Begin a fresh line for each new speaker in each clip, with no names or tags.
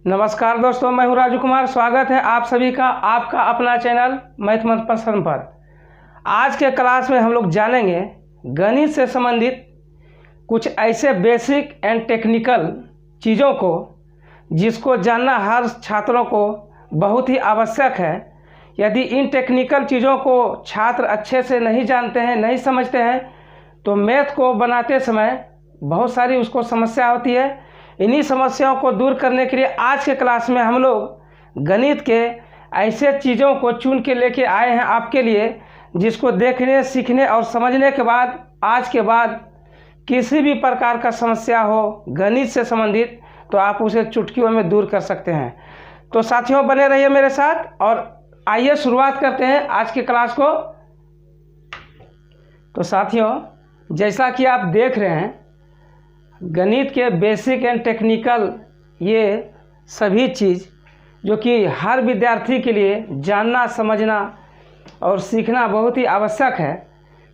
नमस्कार दोस्तों, मैं हूं राजू कुमार। स्वागत है आप सभी का आपका अपना चैनल मैथमेटिक्स पर। आज के क्लास में हम लोग जानेंगे गणित से संबंधित कुछ ऐसे बेसिक एंड टेक्निकल चीज़ों को जिसको जानना हर छात्रों को बहुत ही आवश्यक है। यदि इन टेक्निकल चीज़ों को छात्र अच्छे से नहीं जानते हैं, नहीं समझते हैं, तो मैथ को बनाते समय बहुत सारी उसको समस्या होती है। इन्हीं समस्याओं को दूर करने के लिए आज के क्लास में हम लोग गणित के ऐसे चीज़ों को चुन के लेके आए हैं आपके लिए, जिसको देखने, सीखने और समझने के बाद आज के बाद किसी भी प्रकार का समस्या हो गणित से संबंधित तो आप उसे चुटकियों में दूर कर सकते हैं। तो साथियों, बने रहिए मेरे साथ और आइए शुरुआत करते हैं आज की क्लास को। तो साथियों, जैसा कि आप देख रहे हैं, गणित के बेसिक एंड टेक्निकल ये सभी चीज़ जो कि हर विद्यार्थी के लिए जानना, समझना और सीखना बहुत ही आवश्यक है,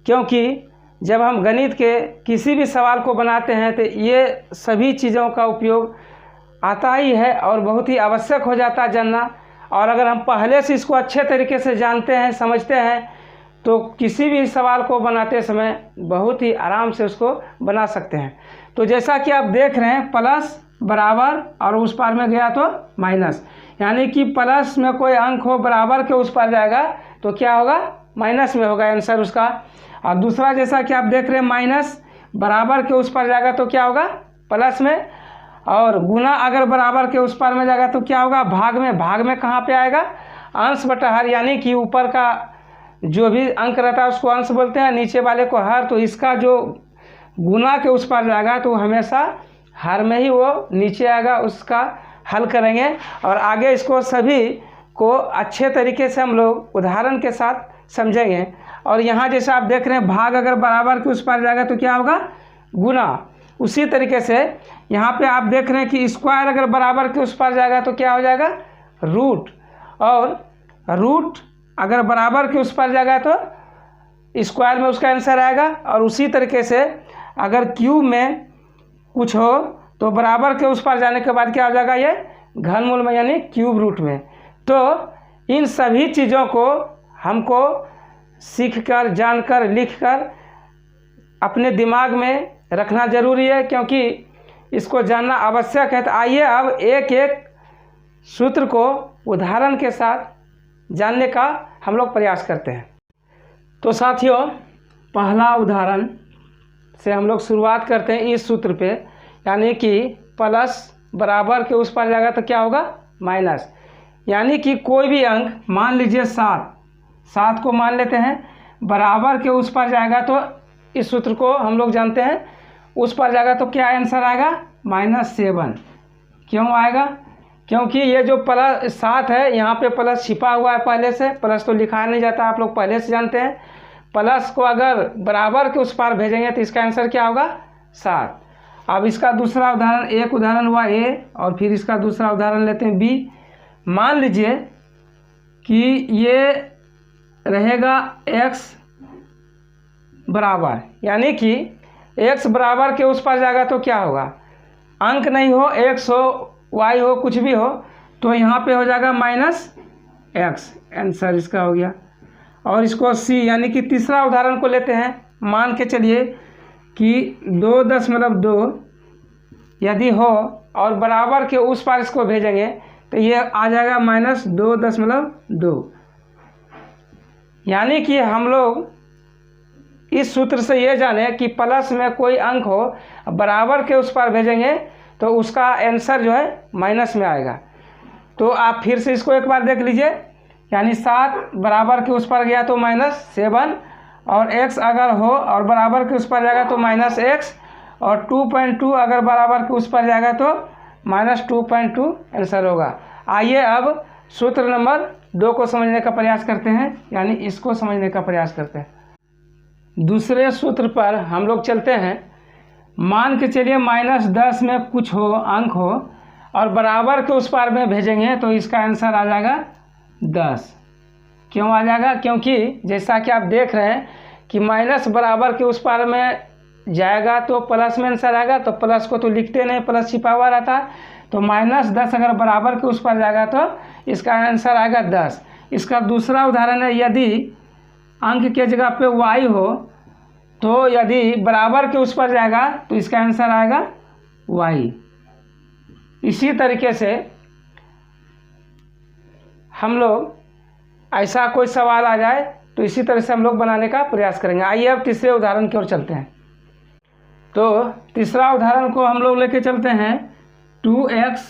क्योंकि जब हम गणित के किसी भी सवाल को बनाते हैं तो ये सभी चीज़ों का उपयोग आता ही है और बहुत ही आवश्यक हो जाता है जानना। और अगर हम पहले से इसको अच्छे तरीके से जानते हैं, समझते हैं, तो किसी भी सवाल को बनाते समय बहुत ही आराम से उसको बना सकते हैं। तो जैसा कि आप देख रहे हैं, प्लस बराबर और उस पार में गया तो माइनस, यानी कि प्लस में कोई अंक हो बराबर के उस पार जाएगा तो क्या होगा, माइनस में होगा आंसर उसका। और दूसरा जैसा कि आप देख रहे हैं, माइनस बराबर के उस पार जाएगा तो क्या होगा, प्लस में। और गुना अगर बराबर के उस पार में जाएगा तो क्या होगा, भाग में। भाग में कहाँ पे आएगा, अंश बटा हर, यानी कि ऊपर का जो भी अंक रहता है उसको अंश बोलते हैं, नीचे वाले को हर। तो इसका जो गुना के उस पार जाएगा तो हमेशा हर में ही वो नीचे आएगा, उसका हल करेंगे। और आगे इसको सभी को अच्छे तरीके से हम लोग उदाहरण के साथ समझेंगे। और यहाँ जैसे आप देख रहे हैं, भाग अगर बराबर के उस पार जाएगा तो क्या होगा, गुना। उसी तरीके से यहाँ पे आप देख रहे हैं कि स्क्वायर अगर बराबर के उस पार जाएगा तो क्या हो जाएगा, रूट। और रूट अगर बराबर के उस पार जाएगा तो स्क्वायर में उसका आंसर आएगा। और उसी तरीके से अगर क्यूब में कुछ हो तो बराबर के उस पार जाने के बाद क्या हो जाएगा, ये घनमूल में, यानी क्यूब रूट में। तो इन सभी चीज़ों को हमको सीखकर, जानकर, लिखकर अपने दिमाग में रखना ज़रूरी है, क्योंकि इसको जानना आवश्यक है। तो आइए अब एक एक सूत्र को उदाहरण के साथ जानने का हम लोग प्रयास करते हैं। तो साथियों, पहला उदाहरण से हम लोग शुरुआत करते हैं इस सूत्र पे, यानी कि प्लस बराबर के उस पर जाएगा तो क्या होगा, माइनस। यानी कि कोई भी अंक, मान लीजिए 7 को मान लेते हैं, बराबर के उस पर जाएगा तो इस सूत्र को हम लोग जानते हैं, उस पर जाएगा तो क्या आंसर आएगा, -7। क्यों आएगा, क्योंकि ये जो प्लस 7 है यहाँ पे प्लस छिपा हुआ है पहले से। प्लस तो लिखाया नहीं जाता, आप लोग पहले से जानते हैं। प्लस को अगर बराबर के उस पार भेजेंगे तो इसका आंसर क्या होगा, 7। अब इसका दूसरा उदाहरण, एक उदाहरण हुआ ए और फिर इसका दूसरा उदाहरण लेते हैं बी। मान लीजिए कि ये रहेगा x बराबर, यानी कि x बराबर के उस पार जाएगा तो क्या होगा, अंक नहीं हो, x हो, y हो, कुछ भी हो, तो यहाँ पे हो जाएगा -x, आंसर इसका हो गया। और इसको c, यानी कि तीसरा उदाहरण को लेते हैं। मान के चलिए कि 2.2 यदि हो और बराबर के उस पार इसको भेजेंगे तो ये आ जाएगा -2.2। यानी कि हम लोग इस सूत्र से ये जाने कि प्लस में कोई अंक हो, बराबर के उस पार भेजेंगे तो उसका आंसर जो है माइनस में आएगा। तो आप फिर से इसको एक बार देख लीजिए, यानी 7 बराबर के उस पर गया तो -7, और x अगर हो और बराबर के उस पर जाएगा तो -x, और 2.2 अगर बराबर के उस पर जाएगा तो -2.2 आंसर होगा। आइए अब सूत्र नंबर 2 को समझने का प्रयास करते हैं, यानी इसको समझने का प्रयास करते हैं। दूसरे सूत्र पर हम लोग चलते हैं। मान के चलिए -10 में कुछ हो, अंक हो, और बराबर के उस पार में भेजेंगे तो इसका आंसर आ जाएगा 10। क्यों आ जाएगा, क्योंकि जैसा कि आप देख रहे हैं कि माइनस बराबर के उस पार में जाएगा तो प्लस में आंसर आएगा, तो प्लस को तो लिखते नहीं, प्लस छिपा हुआ रहता है। तो -10 अगर बराबर के उस पर जाएगा तो इसका आंसर आएगा 10। इसका दूसरा उदाहरण है, यदि अंक के जगह पे y हो तो यदि बराबर के उस पर जाएगा तो इसका आंसर आएगा y। इसी तरीके से हम लोग ऐसा कोई सवाल आ जाए तो इसी तरह से हम लोग बनाने का प्रयास करेंगे। आइए अब तीसरे उदाहरण की ओर चलते हैं। तो तीसरा उदाहरण को हम लोग लेके चलते हैं 2x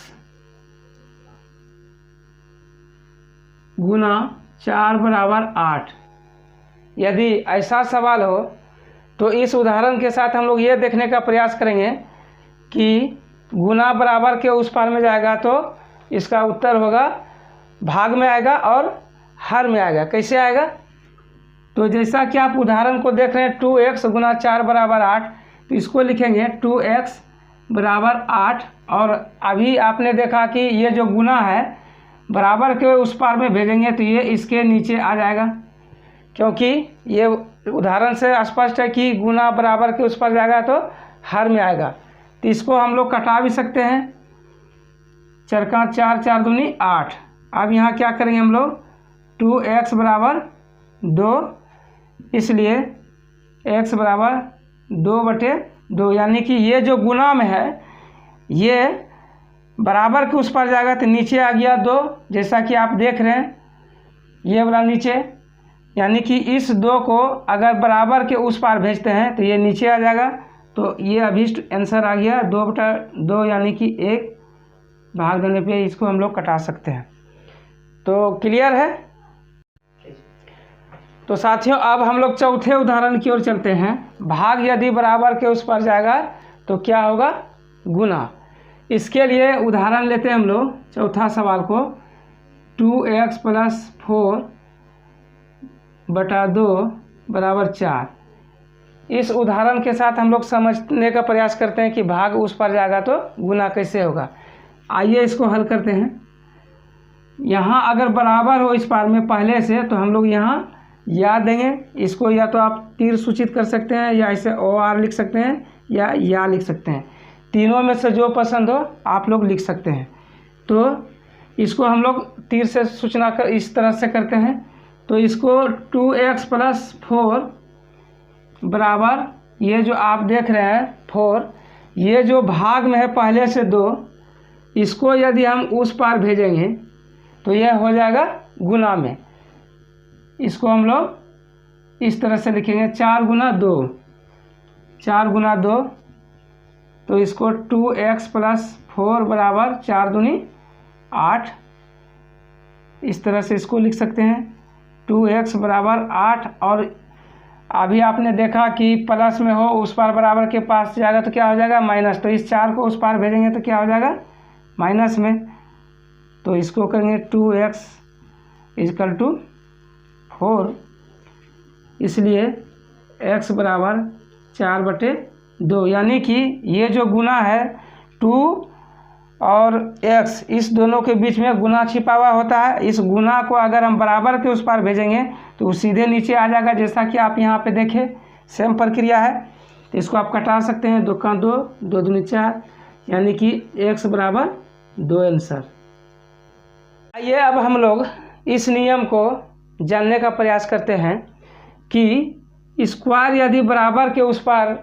गुना 4 बराबर 8। यदि ऐसा सवाल हो तो इस उदाहरण के साथ हम लोग ये देखने का प्रयास करेंगे कि गुना बराबर के उस पार में जाएगा तो इसका उत्तर होगा भाग में आएगा और हर में आएगा। कैसे आएगा? तो जैसा कि आप उदाहरण को देख रहे हैं 2x गुना 4 बराबर 8, तो इसको लिखेंगे 2x बराबर 8। और अभी आपने देखा कि ये जो गुना है बराबर के उस पार में भेजेंगे तो ये इसके नीचे आ जाएगा, क्योंकि ये उदाहरण से स्पष्ट है कि गुना बराबर के उस पर जाएगा तो हर में आएगा। तो इसको हम लोग कटा भी सकते हैं, 4 का 4, 4 दूनी 8। अब यहाँ क्या करेंगे हम लोग 2x बराबर 2, इसलिए x बराबर 2/2, यानी कि ये जो गुना में है ये बराबर के उस पर जाएगा तो नीचे आ गया 2, जैसा कि आप देख रहे हैं ये वाला नीचे, यानी कि इस 2 को अगर बराबर के उस पार भेजते हैं तो ये नीचे आ जाएगा। तो ये अभिष्ट आंसर आ गया 2/2, यानी कि 1 भाग देने पे इसको हम लोग कटा सकते हैं। तो क्लियर है? तो साथियों अब हम लोग चौथे उदाहरण की ओर चलते हैं। भाग यदि बराबर के उस पर जाएगा तो क्या होगा? गुना। इसके लिए उदाहरण लेते हैं हम लोग चौथा सवाल को 2x + 4/2 बराबर 4। इस उदाहरण के साथ हम लोग समझने का प्रयास करते हैं कि भाग उस पर जाएगा तो गुना कैसे होगा। आइए इसको हल करते हैं। यहाँ अगर बराबर हो इस पार में पहले से तो हम लोग यहाँ याद देंगे। इसको या तो आप तीर सूचित कर सकते हैं या इसे OR लिख सकते हैं या लिख सकते हैं। तीनों में से जो पसंद हो आप लोग लिख सकते हैं। तो इसको हम लोग तीर से सूचना कर इस तरह से करते हैं। तो इसको 2x + 4 बराबर ये जो आप देख रहे हैं 4, ये जो भाग में है पहले से 2, इसको यदि हम उस पार भेजेंगे तो यह हो जाएगा गुना में। इसको हम लोग इस तरह से लिखेंगे 4 गुना 2, 4 गुना 2। तो इसको 2x + 4 बराबर 4 दूनी 8, इस तरह से इसको लिख सकते हैं 2x बराबर 8। और अभी आपने देखा कि प्लस में हो उस पार बराबर के पास जाएगा तो क्या हो जाएगा? माइनस। तो इस 4 को उस पार भेजेंगे तो क्या हो जाएगा? माइनस में। तो इसको करेंगे 2x = 4, इसलिए x बराबर 4/2, यानी कि ये जो गुना है 2 और x इस दोनों के बीच में गुना छिपा हुआ होता है। इस गुना को अगर हम बराबर के उस पार भेजेंगे तो वो सीधे नीचे आ जाएगा, जैसा कि आप यहाँ पे देखें सेम प्रक्रिया है। तो इसको आप कटा सकते हैं, 2 का 2, 2 दूनी 4, यानी कि x बराबर 2 आंसर। आइए अब हम लोग इस नियम को जानने का प्रयास करते हैं कि स्क्वायर यदि बराबर के उस पार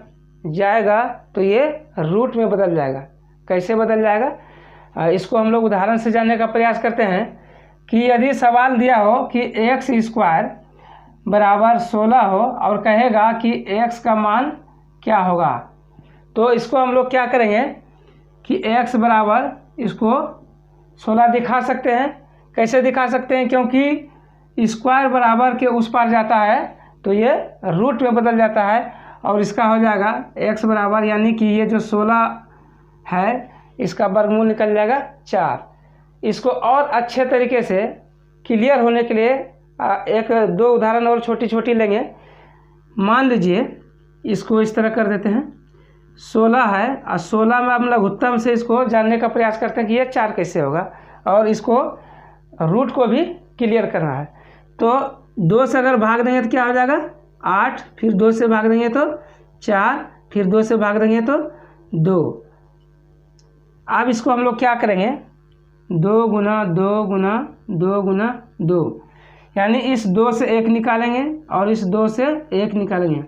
जाएगा तो ये रूट में बदल जाएगा। कैसे बदल जाएगा? इसको हम लोग उदाहरण से जानने का प्रयास करते हैं कि यदि सवाल दिया हो कि x² बराबर 16 हो और कहेगा कि x का मान क्या होगा, तो इसको हम लोग क्या करेंगे कि x बराबर इसको 16 दिखा सकते हैं। कैसे दिखा सकते हैं? क्योंकि स्क्वायर बराबर के उस पार जाता है तो ये रूट में बदल जाता है और इसका हो जाएगा x बराबर, यानी कि ये जो 16 है इसका वर्गमूल निकल जाएगा 4। इसको और अच्छे तरीके से क्लियर होने के लिए एक दो उदाहरण और छोटी छोटी लेंगे। मान लीजिए इसको इस तरह कर देते हैं, 16 है और 16 में हम लघुत्तम से इसको जानने का प्रयास करते हैं कि ये 4 कैसे होगा, और इसको रूट को भी क्लियर करना है। तो 2 से अगर भाग देंगे तो क्या हो जाएगा 8, फिर 2 से भाग देंगे तो 4, फिर 2 से भाग देंगे तो 2। अब इसको हम लोग क्या करेंगे, 2 गुना 2 गुना 2 गुना 2, यानी इस 2 से 1 निकालेंगे और इस 2 से 1 निकालेंगे,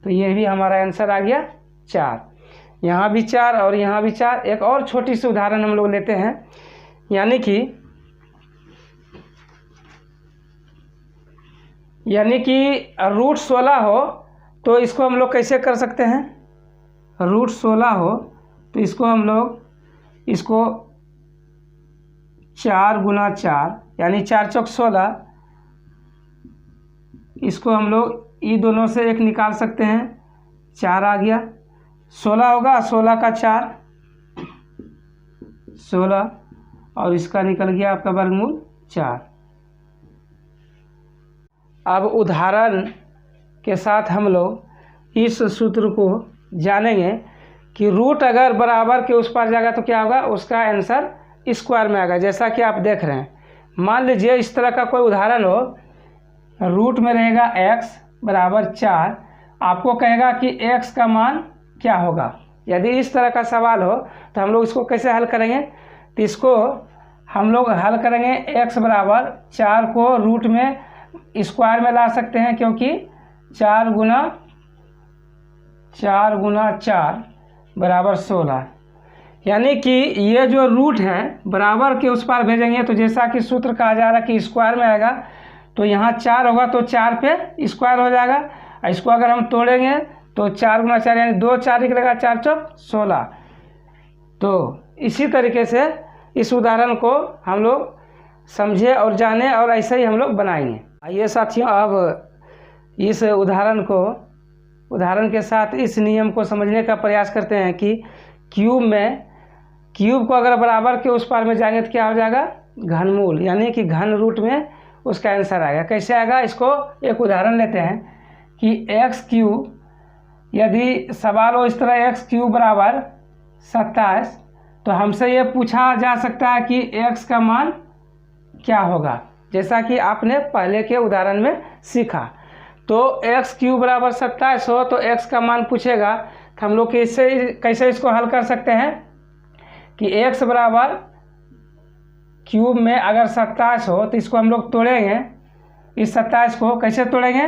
तो ये भी हमारा आंसर आ गया 4। यहाँ भी 4 और यहाँ भी 4। एक और छोटी सी उदाहरण हम लोग लेते हैं, यानी कि रूट 16 हो तो इसको हम लोग कैसे कर सकते हैं, रूट 16 हो तो इसको हम लोग इसको 4 गुना 4 यानी 4 चौक 16, इसको हम लोग ये दोनों से 1 निकाल सकते हैं, 4 आ गया, 16 होगा, 16 का 4 16 और इसका निकल गया आपका वर्गमूल 4। अब उदाहरण के साथ हम लोग इस सूत्र को जानेंगे कि रूट अगर बराबर के उस पार जाएगा तो क्या होगा, उसका आंसर स्क्वायर में आएगा। जैसा कि आप देख रहे हैं, मान लीजिए इस तरह का कोई उदाहरण हो, रूट में रहेगा x बराबर 4, आपको कहेगा कि x का मान क्या होगा। यदि इस तरह का सवाल हो तो हम लोग इसको कैसे हल करेंगे, तो इसको हम लोग हल करेंगे x बराबर 4 को रूट में स्क्वायर में ला सकते हैं, क्योंकि 4 गुना 4 बराबर 16, यानी कि ये जो रूट है बराबर के उस पार भेजेंगे तो जैसा कि सूत्र कहा जा रहा है कि स्क्वायर में आएगा, तो यहाँ 4 होगा तो 4 पे स्क्वायर हो जाएगा। इसको अगर हम तोड़ेंगे तो 4 गुना 4 यानी 2 4 निकलेगा, 4 चौक 16। तो इसी तरीके से इस उदाहरण को हम लोग समझे और जाने और ऐसे ही हम लोग बनाएंगे। आइए साथियों, अब इस उदाहरण के साथ इस नियम को समझने का प्रयास करते हैं कि क्यूब को अगर बराबर के उस पार में जाएंगे तो क्या हो जाएगा, घनमूल, यानी कि घन रूट में उसका आंसर आएगा। कैसे आएगा, इसको एक उदाहरण लेते हैं कि x3, यदि सवाल हो इस तरह x3 बराबर 27, तो हमसे ये पूछा जा सकता है कि x का मान क्या होगा, जैसा कि आपने पहले के उदाहरण में सीखा। तो x3 बराबर 27 हो तो x का मान पूछेगा, तो हम लोग कैसे इसको हल कर सकते हैं कि x बराबर क्यूब में अगर 27 हो तो इसको हम लोग तोड़ेंगे, इस 27 को कैसे तोड़ेंगे,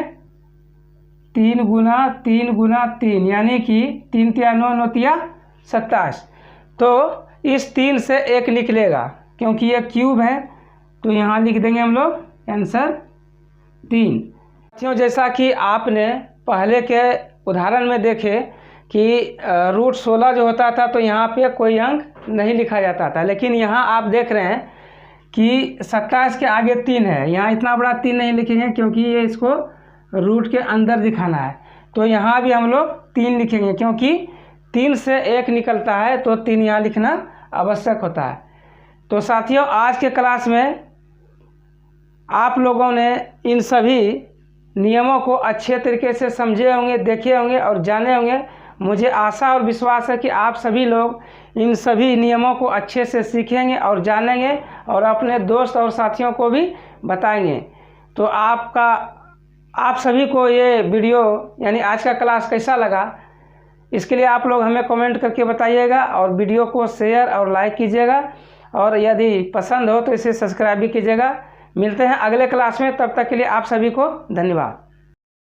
3 गुना 3 यानी कि 3 तिया 9 9 तिया 27। तो इस 3 से 1 निकलेगा, क्योंकि ये क्यूब है तो यहाँ लिख देंगे हम लोग आंसर 3। साथियों, जैसा कि आपने पहले के उदाहरण में देखे कि रूट 16 जो होता था तो यहाँ पे कोई अंक नहीं लिखा जाता था, लेकिन यहाँ आप देख रहे हैं कि 27 के आगे 3 है, यहाँ इतना बड़ा 3 नहीं लिखेंगे क्योंकि ये इसको रूट के अंदर दिखाना है। तो यहाँ भी हम लोग 3 लिखेंगे, क्योंकि 3 से 1 निकलता है तो 3 यहाँ लिखना आवश्यक होता है। तो साथियों, आज के क्लास में आप लोगों ने इन सभी नियमों को अच्छे तरीके से समझे होंगे, देखे होंगे और जाने होंगे। मुझे आशा और विश्वास है कि आप सभी लोग इन सभी नियमों को अच्छे से सीखेंगे और जानेंगे और अपने दोस्त और साथियों को भी बताएंगे। तो आप सभी को ये वीडियो यानी आज का क्लास कैसा लगा, इसके लिए आप लोग हमें कमेंट करके बताइएगा और वीडियो को शेयर और लाइक कीजिएगा, और यदि पसंद हो तो इसे सब्सक्राइब भी कीजिएगा। मिलते हैं अगले क्लास में, तब तक के लिए आप सभी को धन्यवाद।